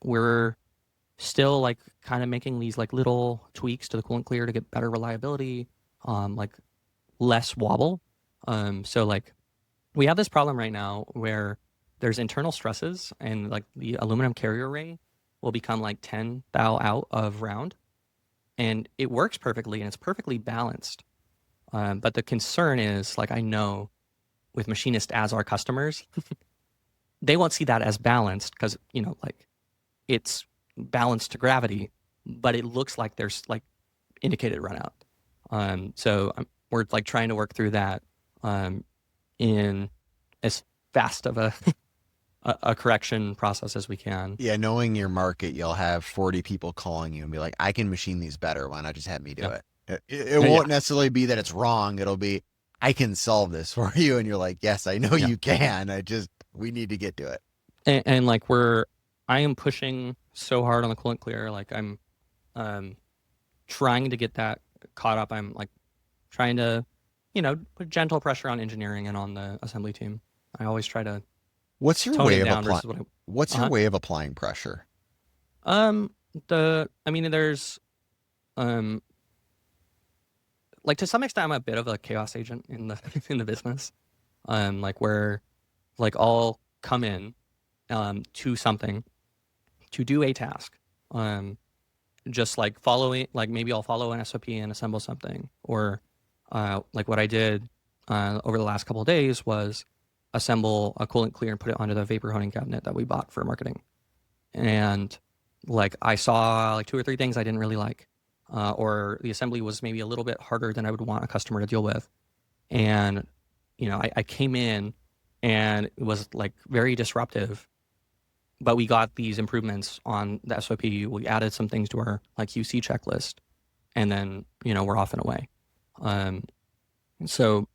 we're still like kind of making these like little tweaks to the coolant clear to get better reliability, like less wobble. So like we have this problem right now where there's internal stresses and like the aluminum carrier ring will become like 10 thou out of round and it works perfectly and it's perfectly balanced. But the concern is like I know with machinists as our customers, they won't see that as balanced because like it's balanced to gravity, but it looks like there's like indicated run out. We're like trying to work through that in as fast of a correction process as we can. Yeah, knowing your market, you'll have 40 people calling you and be like, I can machine these better. Why not just have me do Yeah, it? It yeah, won't necessarily be that it's wrong. It'll be, I can solve this for you. And you're like, yes, I know yeah. you can. We need to get to it. And like I am pushing so hard on the coolant clear. Like I'm trying to get that caught up. I'm like trying to, put gentle pressure on engineering and on the assembly team. I always try to What's your tone way it of down applying? versus what I. What's your Uh-huh. way of applying pressure? Um, I mean, there's, um, like to some extent, I'm a bit of a chaos agent in the in the business. Like where like I'll come in, to something to do a task, um, just like following, like maybe I'll follow an SOP and assemble something, or, like what I did, over the last couple of days was assemble a coolant clear and put it onto the vapor honing cabinet that we bought for marketing. And like I saw like two or three things I didn't really like, or the assembly was maybe a little bit harder than I would want a customer to deal with. And I came in and it was like very disruptive, but we got these improvements on the SOP. We added some things to our like QC checklist, and then we're off and away. Um, so,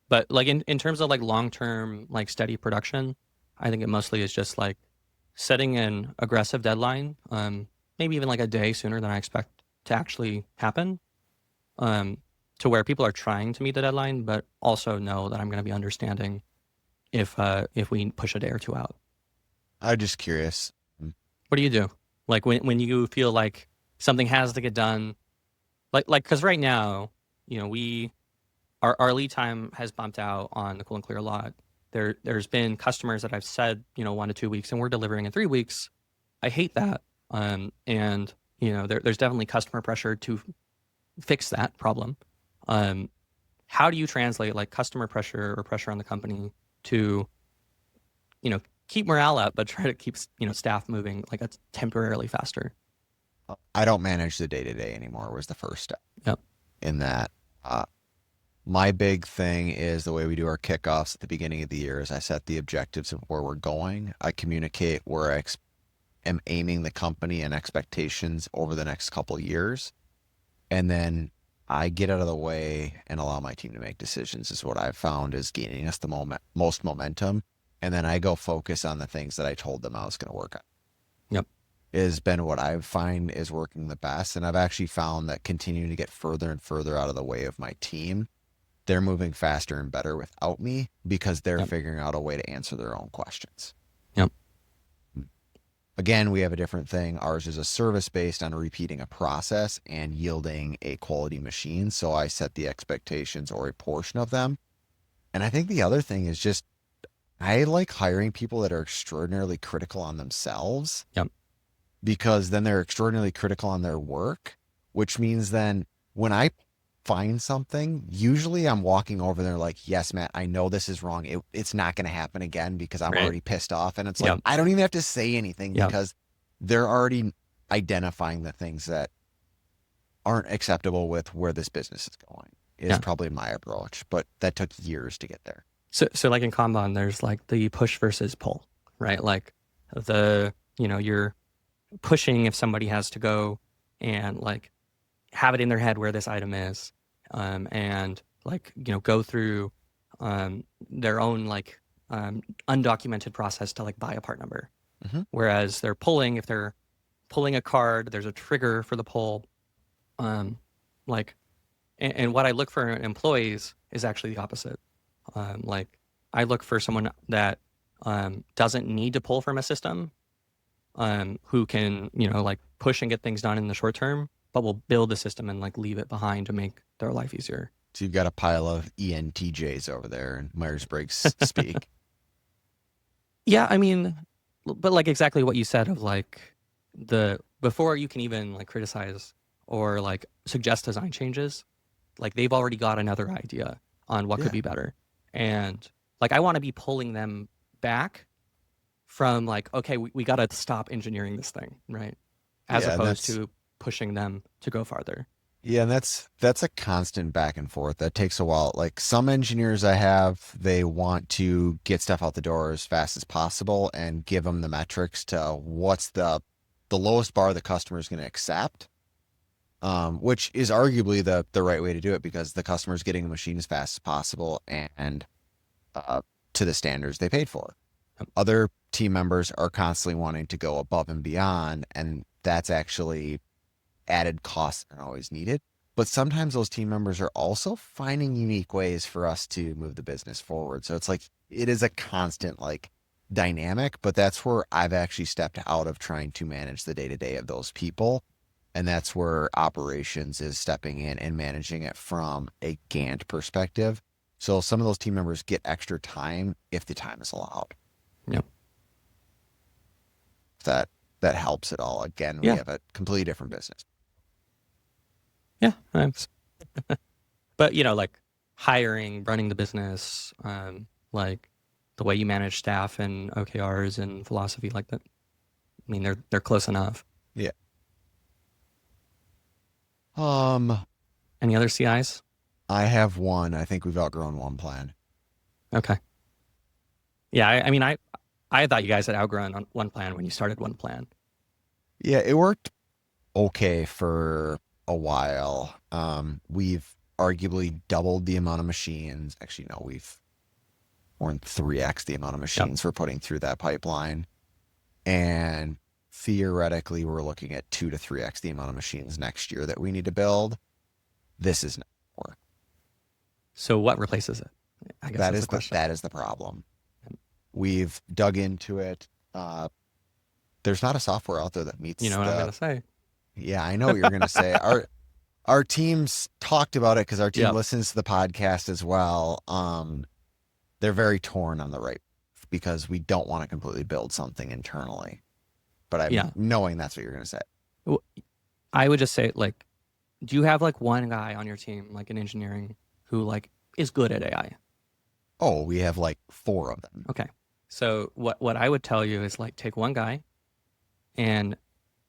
but like in terms of like long term like steady production, I think it mostly is just like setting an aggressive deadline, maybe even like a day sooner than I expect to actually happen, um, to where people are trying to meet the deadline, but also know that I'm going to be understanding if we push a day or two out. I'm just curious. What do you do? Like when you feel like something has to get done, like because right now, we our lead time has bumped out on the cool and clear lot. There's been customers that I've said 1 to 2 weeks, and we're delivering in 3 weeks. I hate that. And there's definitely customer pressure to fix that problem. Um, how do you translate like customer pressure or pressure on the company to keep morale up, but try to keep staff moving like it's temporarily faster? I don't manage the day to day anymore was the first step Yep. in that. Uh, my big thing is the way we do our kickoffs at the beginning of the year is I set the objectives of where we're going. I communicate where am aiming the company and expectations over the next couple of years. And then I get out of the way and allow my team to make decisions is what I've found is gaining us the most momentum. And then I go focus on the things that I told them I was going to work on. Yep. Has been what I find is working the best. And I've actually found that continuing to get further and further out of the way of my team, they're moving faster and better without me because they're Yep. figuring out a way to answer their own questions. Yep. Again, we have a different thing. Ours is a service based on repeating a process and yielding a quality machine. So I set the expectations or a portion of them. And I think the other thing is just I like hiring people that are extraordinarily critical on themselves Yep. because then they're extraordinarily critical on their work, which means then when I find something, usually I'm walking over there like, yes, Matt, I know this is wrong. It's not going to happen again because I'm Right. already pissed off. And it's like, Yep. I don't even have to say anything Yep. because they're already identifying the things that aren't acceptable with where this business is going is Yeah. probably my approach, but that took years to get there. So like in Kanban, there's like the push versus pull, right? Like you're pushing if somebody has to go and like have it in their head where this item is, and like go through their own like undocumented process to like buy a part number. Mm-hmm. Whereas they're pulling, if they're pulling a card, there's a trigger for the pull. Like, and what I look for in employees is actually the opposite. Like I look for someone that doesn't need to pull from a system, who can like push and get things done in the short term, but will build the system and like leave it behind to make their life easier. So you've got a pile of ENTJs over there and Myers-Briggs speak. Yeah, I mean, but like exactly what you said of like the before you can even like criticize or like suggest design changes, like they've already got another idea on what Yeah. could be better. And like I want to be pulling them back from like, okay, we got to stop engineering this thing, right? As Yeah, and opposed to pushing them to go farther. yeah, and that's a constant back and forth. That takes a while. Like some engineers I have, they want to get stuff out the door as fast as possible and give them the metrics to what's the lowest bar the customer is going to accept. Which is arguably the right way to do it because the customer is getting a machine as fast as possible and to the standards they paid for. Other team members are constantly wanting to go above and beyond, and that's actually added costs are always needed. But sometimes those team members are also finding unique ways for us to move the business forward. So it's like it is a constant like dynamic, but that's where I've actually stepped out of trying to manage the day to day of those people. And that's where operations is stepping in and managing it from a Gantt perspective. So some of those team members get extra time if the time is allowed. Yep. That that helps it all. Again, we Yeah. have a completely different business. Yeah. But like hiring, running the business, like the way you manage staff and OKRs and philosophy like that. I mean, they're close enough. Yeah. Um, Any other CIs? I have one. I think we've outgrown one plan. Okay. Yeah. I mean, I thought you guys had outgrown on one plan when you started one plan. Yeah, it worked okay for a while. We've arguably doubled the amount of machines. Actually, no, we've more than 3x the amount of Yep. machines we're putting through that pipeline. And theoretically, we're looking at 2 to 3x the amount of machines next year that we need to build. This is not more. So what replaces it? I guess that's the question. That is the problem. We've dug into it. There's not a software out there that You meets know what I'm the. gonna say? Yeah, I know what you're gonna say. Our teams talked about it because our team Yep. listens to the podcast as well. They're very torn on the right because we don't want to completely build something internally. But I'm Yeah. knowing that's what you're gonna say. W- I would just say like, do you have like one guy on your team, like in engineering, who like is good at AI? Oh, we have like 4 of them. Okay. So what I would tell you is like take one guy and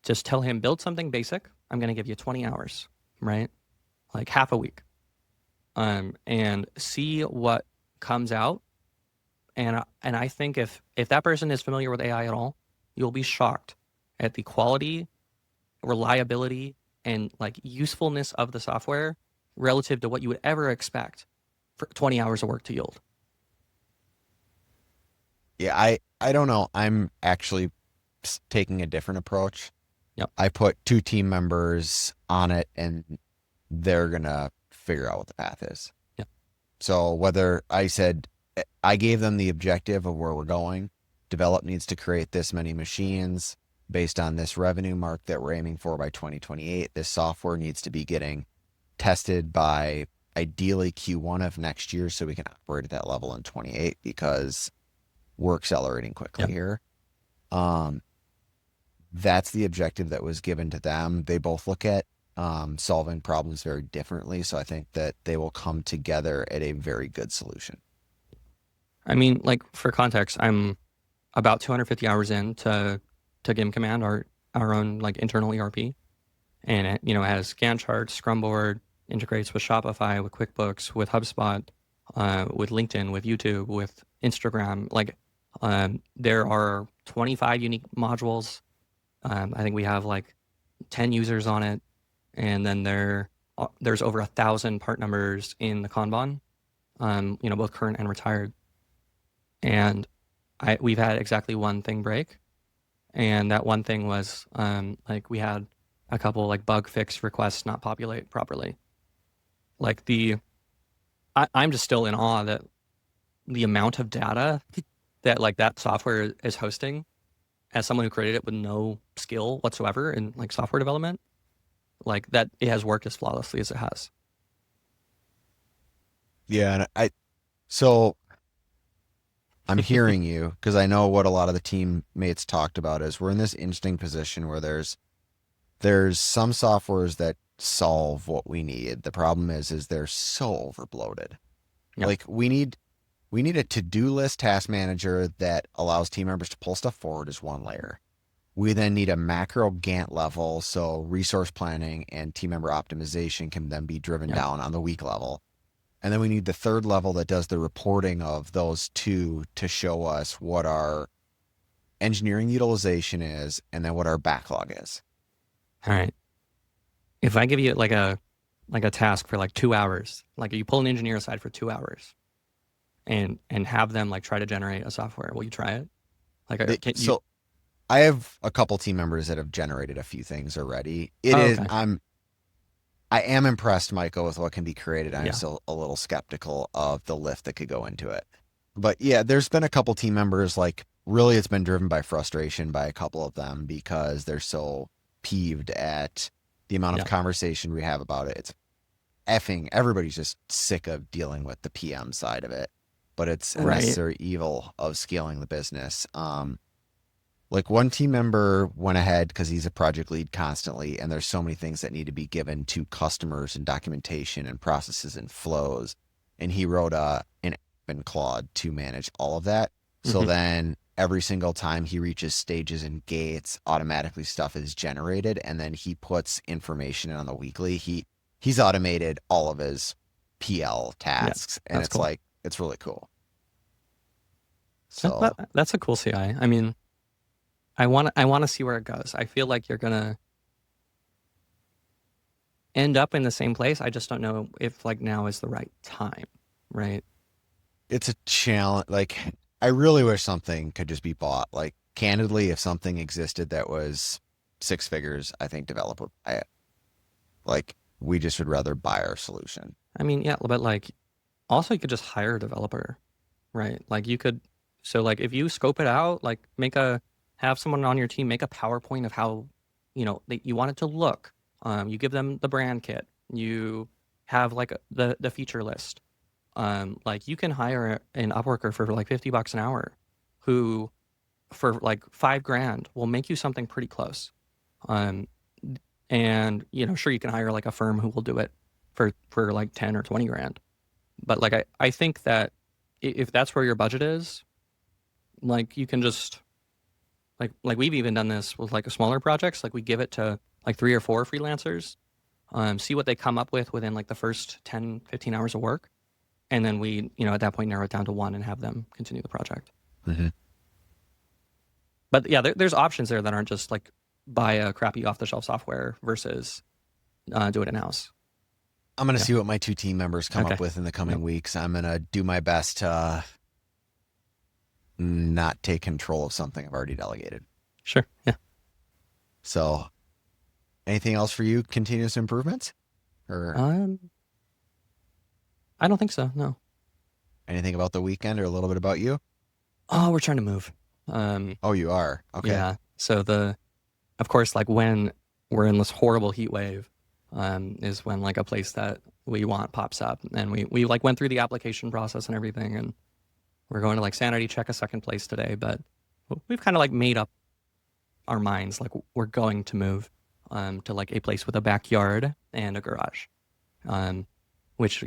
just tell him build something basic. I'm gonna give you 20 hours, right? Like half a week. And see what comes out. And I think if that person is familiar with AI at all, you'll be shocked at the quality, reliability, and like usefulness of the software relative to what you would ever expect for 20 hours of work to yield. Yeah, I don't know. I'm actually taking a different approach. Yep. I put 2 team members on it and they're gonna figure out what the path is. Yep. So whether I gave them the objective of where we're going, develop needs to create this many machines based on this revenue mark that we're aiming for by 2028. This software needs to be getting tested by ideally Q1 of next year so we can operate at that level in 28 because we're accelerating quickly Yep. here. That's the objective that was given to them. They both look at solving problems very differently. So I think that they will come together at a very good solution. I mean, like for context, I'm about 250 hours in to Gim Command, our own like internal ERP, and it has Gantt charts, Scrum board, integrates with Shopify, with QuickBooks, with HubSpot, with LinkedIn, with YouTube, with Instagram. Like there are 25 unique modules. I think we have like 10 users on it, and then there's over 1,000 part numbers in the Kanban. Both current and retired. And we've had exactly one thing break, and that one thing was like we had a couple like bug fix requests not populate properly. Like I'm just still in awe that the amount of data that like that software is hosting, as someone who created it with no skill whatsoever in like software development, like that it has worked as flawlessly as it has. Yeah, and so I'm hearing you because I know what a lot of the teammates talked about is we're in this interesting position where there's some softwares that solve what we need. The problem is they're so overbloated. Yeah. Like we need a to-do list task manager that allows team members to pull stuff forward as one layer. We then need a macro Gantt level so resource planning and team member optimization can then be driven down on the week level. And then we need the third level that does the reporting of those 2 to show us what our engineering utilization is and then what our backlog is. All right. If I give you like a task for like 2 hours, like you pull an engineer aside for 2 hours and have them like try to generate a software, will you try it? Like, So I have a couple team members that have generated a few things already. Okay. I am impressed, Michael, with what can be created. I'm Yeah. still a little skeptical of the lift that could go into it. But yeah, there's been a couple team members like really it's been driven by frustration by a couple of them because they're so peeved at the amount of Yeah. conversation we have about it. It's effing everybody's just sick of dealing with the PM side of it, but it's a Right. necessary evil of scaling the business. Like one team member went ahead because he's a project lead constantly, and there's so many things that need to be given to customers and documentation and processes and flows. And he wrote an app in Claude to manage all of that. So Hmm. then every single time he reaches stages and gates, automatically stuff is generated, and then he puts information in on the weekly. He's automated all of his PL Yeah. tasks, and That's it's cool. like it's really cool. So That's a cool CI. I mean, I want to see where it goes. I feel like you're gonna end up in the same place. I just don't know if like now is the right time, right? it's a challenge. Like, I really wish something could just be bought. Like, candidly, if something existed that was six figures, I think developer would buy it. Like, we just would rather buy our solution. I mean, yeah, but like also you could just hire a developer, right? Like you could, so like if you scope it out, like have someone on your team make a PowerPoint of how, that you want it to look. You give them the brand kit. You have like the feature list. Like you can hire an Upworker for like $50 an hour, who for like 5 grand will make you something pretty close. Um, and sure you can hire like a firm who will do it for like 10 or 20 grand. But like I think that if that's where your budget is, like you can just like we've even done this with like smaller projects. Like we give it to like 3 or 4 freelancers, see what they come up with within like the first 10, 15 hours of work. And then we, at that point narrow it down to one and have them continue the project. Mm-hmm. But yeah, there's options there that aren't just like buy a crappy off the shelf software versus do it in house. I'm going to Yeah. see what my two team members come Okay. up with in the coming Yep. weeks. I'm going to do my best to not take control of something I've already delegated. Sure. Yeah. So, anything else for you? Continuous improvements? Or Um, I don't think so. No. anything about the weekend or a little bit about you? Oh, we're trying to move. Um, Oh, you are. Okay. yeah. So of course, like when we're in this horrible heat wave, is when like a place that we want pops up, and we like went through the application process and everything, and we're going to like sanity check a second place today, but we've kind of like made up our minds, like we're going to move, to like a place with a backyard and a garage, um, which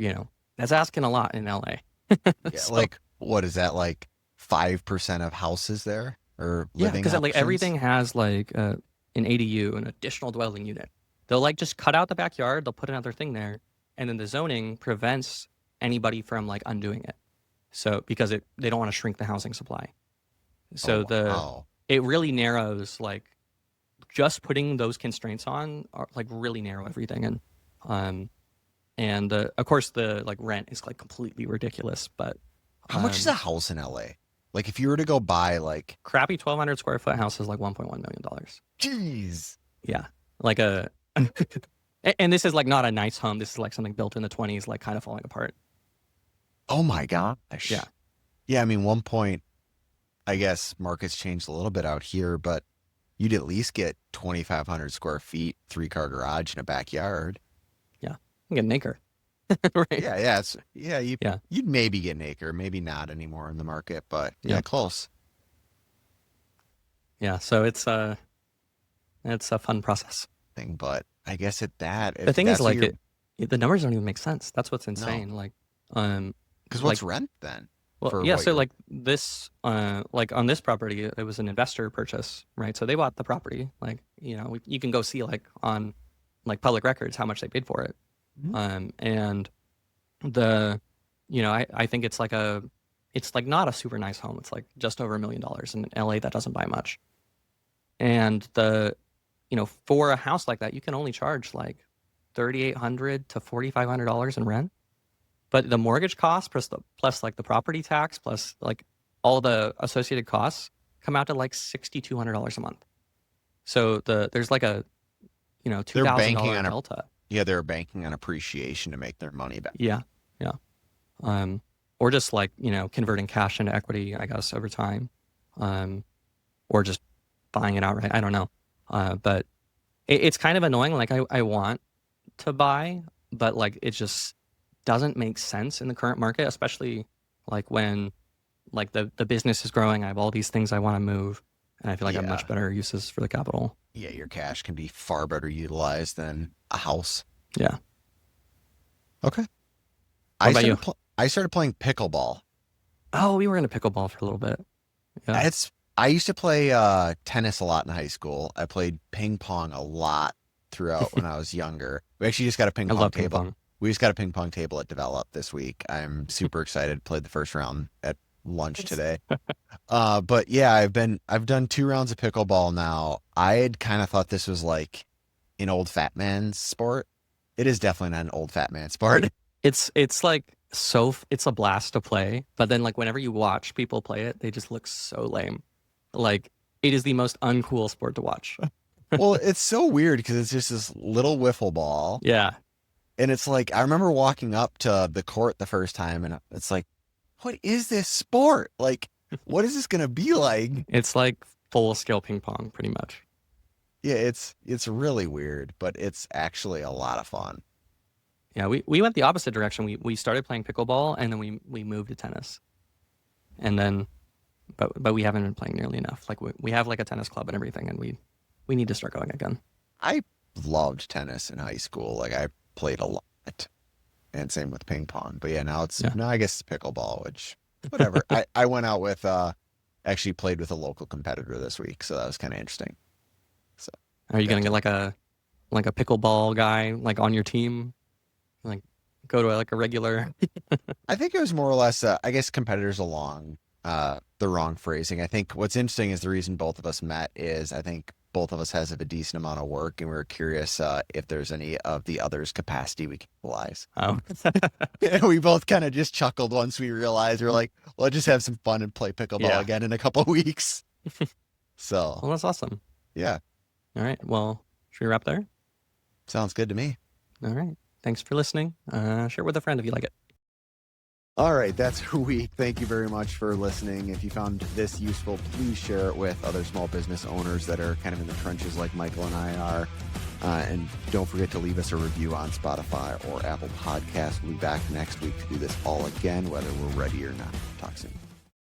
that's asking a lot in LA. Yeah, So like what is that like 5% of houses there or yeah, living because like everything options? has like an ADU, an additional dwelling unit. They'll like just cut out the backyard, they'll put another thing there, and then the zoning prevents anybody from like undoing it. So because they don't want to shrink the housing supply. So Oh, wow. it really narrows, like just putting those constraints on are like really narrow everything. Um and of course the like rent is like completely ridiculous, but How much is a um house in LA? Like if you were to go buy like, crappy 1,200 square foot house is like $1.1 million. geez. Yeah. Like and this is like not a nice home. This is like something built in the 20s, like kind of falling apart. Oh my Yeah. gosh. Yeah, I mean, one point, I guess markets changed a little bit out here, but you'd at least get 2,500 square feet, three-car garage and a backyard. Yeah. You get an acre. Right. Yeah, yeah, Yeah. you'd maybe get an acre, maybe not anymore in the market, but yeah, Yeah. close Yeah. So it's a fun process. thing. But I guess at that, The if thing is that's what like you're, the numbers don't even make sense. That's what's no, insane. Um because like what's rent then well, for yeah, what so you're, like this like on this property it was an investor purchase, right? So they bought the property. Like, you can go see like on like public records how much they paid for it. Mhm. And the I think it's like not a super nice home. It's like just over $1 million in LA. That doesn't buy much. And for a house like that, you can only charge like $3,800 to $4,500 in rent. But the mortgage cost plus like the property tax plus like all the associated costs come out to like $6,200 a month. So there's like a two they're thousand banking dollar on a, delta. yeah, they're banking on appreciation to make their money back. Yeah, yeah. Or just like converting cash into equity, I guess, over time. or just buying it outright. I don't know. But it's kind of annoying. Like I want to buy, but like it just doesn't make sense in the current market, especially like when like the business is growing. I have all these things I want to move, and I feel like I have Yeah. much better uses for the capital. Yeah, your cash can be far better utilized than a house. Yeah. Okay. What about you? I started playing pickleball. Oh, we were in a pickleball for a little bit. Yeah. I used to play tennis a lot in high school. I played ping pong a lot throughout when I was younger. We actually just got a ping I pong love ping table. pong. We just got a ping pong table at Develop this week. I'm super excited. Played the first round at lunch today. But yeah, I've done 2 rounds of pickleball now. I had kind of thought this was like an old fat man's sport. It is definitely not an old fat man sport. It's like it's a blast to play, but then like whenever you watch people play it, they just look so lame. Like it is the most uncool sport to watch. Well, it's so weird because it's just this little wiffle ball. Yeah. And it's like, I remember walking up to the court the first time and it's like, what is this sport? Like, what is this going to be like? It's like full scale ping pong pretty much. Yeah, it's really weird, but it's actually a lot of fun. Yeah, we went the opposite direction. We started playing pickleball and then we moved to tennis. And then but we haven't been playing nearly enough. Like we have like a tennis club and everything, and we need to start going again. I loved tennis in high school. Like I played a lot, and same with ping pong. But yeah, now I guess it's pickleball, which whatever. I went out with actually played with a local competitor this week, so that was kind of interesting. So Are you gonna get like a pickleball guy like on your team? Like go to like a regular. I think it was more or less, I guess competitors along the wrong phrasing. I think what's interesting is the reason both of us met is I think both of us has a decent amount of work, and we were curious if there's any of the other's capacity we can utilize. Oh. And we both kind of just chuckled once we realized we're like, well, let's just have some fun and play pickleball again in a couple of weeks. So, Well, that's awesome. Yeah. All right. Well, should we wrap there? Sounds good to me. All right. Thanks for listening. Share with a friend if you like it. All right, that's our week. Thank you very much for listening. If you found this useful, please share it with other small business owners that are kind of in the trenches like Michael and I are. And don't forget to leave us a review on Spotify or Apple Podcasts. We'll be back next week to do this all again, whether we're ready or not. Talk soon.